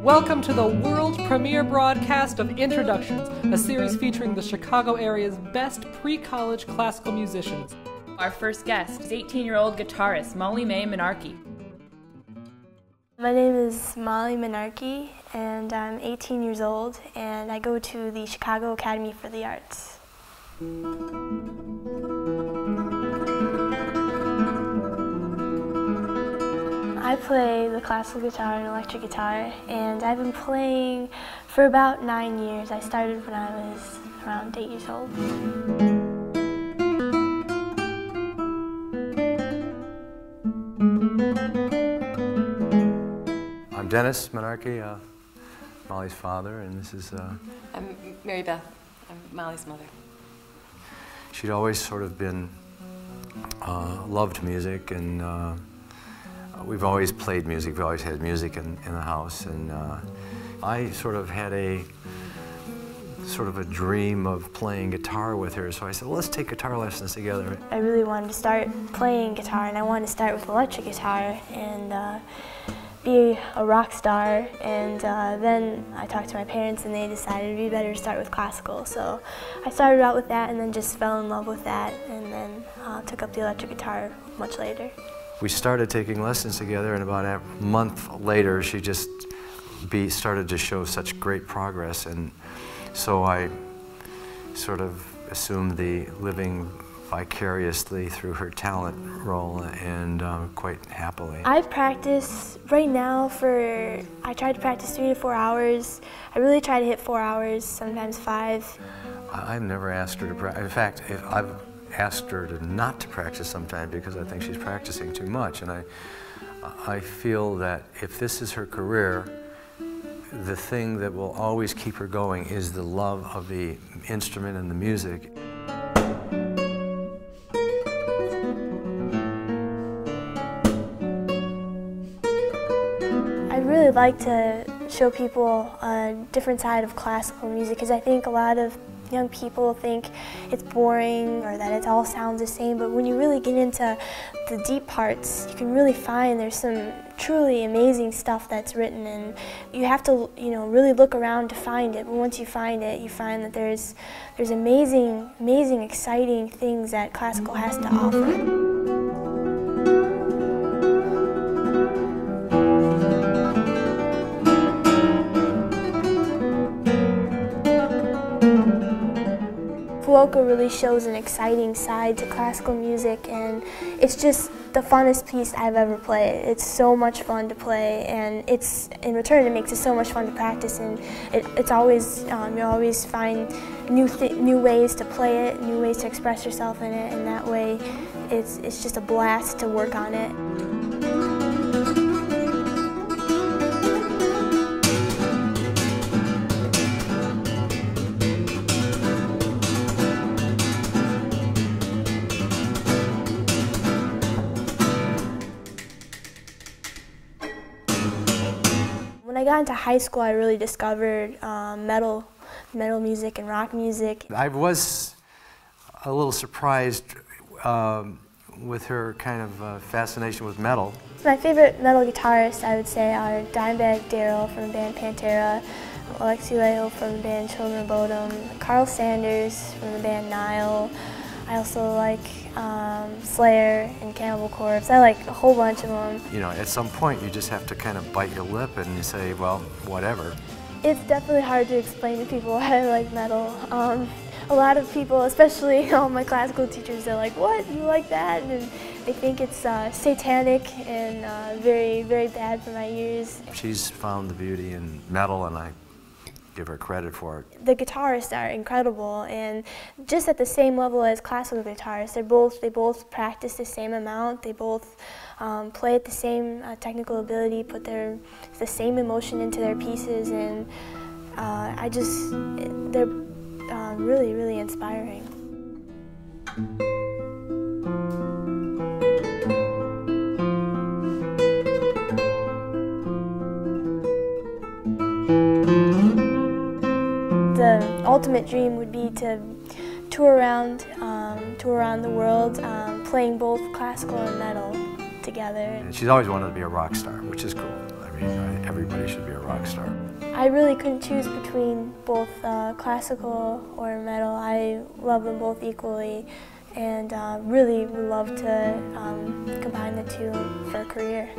Welcome to the world premiere broadcast of Introductions, a series featuring the Chicago area's best pre-college classical musicians. Our first guest is 18-year-old guitarist Molly Mae Menarche. My name is Molly Menarche, and I'm 18 years old, and I go to the Chicago Academy for the Arts. I play the classical guitar and electric guitar, and I've been playing for about 9 years. I started when I was around 8 years old. I'm Dennis Menarche, Molly's father, and this is... I'm Mary Beth. I'm Molly's mother. She'd always sort of been, loved music, and we've always played music. We've always had music in the house, and I sort of had a dream of playing guitar with her, so I said, well, let's take guitar lessons together. I really wanted to start playing guitar, and I wanted to start with electric guitar and be a rock star, and then I talked to my parents and they decided it'd be better to start with classical. So I started out with that and then just fell in love with that, and then took up the electric guitar much later. We started taking lessons together, and about a month later she just started to show such great progress, and so I sort of assumed the living vicariously through her talent role, and quite happily. I practice right now I try to practice 3 to 4 hours. I really try to hit 4 hours, sometimes 5. I've never asked her to practice. In fact, I've asked her not to practice sometimes because I think she's practicing too much, and I feel that if this is her career, the thing that will always keep her going is the love of the instrument and the music. I'd really like to show people a different side of classical music, because I think a lot of young people think it's boring or that it all sounds the same, but when you really get into the deep parts, you can really find there's some truly amazing stuff that's written, and you have to, really look around to find it. But once you find it, you find that there's amazing, exciting things that classical has to offer. Wttw really shows an exciting side to classical music, and it's just the funnest piece I've ever played. It's so much fun to play, and in return it makes it so much fun to practice, and it's always, you always find new ways to play it, new ways to express yourself in it, and that way it's just a blast to work on it. When I got into high school, I really discovered metal music and rock music. I was a little surprised with her kind of fascination with metal. My favorite metal guitarists, I would say, are Dimebag Darrell from the band Pantera, Alexi Laiho from the band Children of Bodom, Carl Sanders from the band Nile. I also like Slayer and Cannibal Corpse. I like a whole bunch of them. At some point you just have to kind of bite your lip and say, well, whatever. It's definitely hard to explain to people why I like metal. A lot of people, especially all my classical teachers, they're like, what, you like that? And they think it's satanic and very, very bad for my ears. She's found the beauty in metal, and I give her credit for it. The guitarists are incredible, and just at the same level as classical guitarists. They both practice the same amount. They both play at the same technical ability, put the same emotion into their pieces, and they're really, really inspiring. The ultimate dream would be to tour around the world, playing both classical and metal together. And she's always wanted to be a rock star, which is cool. I mean, everybody everybody should be a rock star. I really couldn't choose between both classical or metal. I love them both equally, and really would love to combine the two for a career.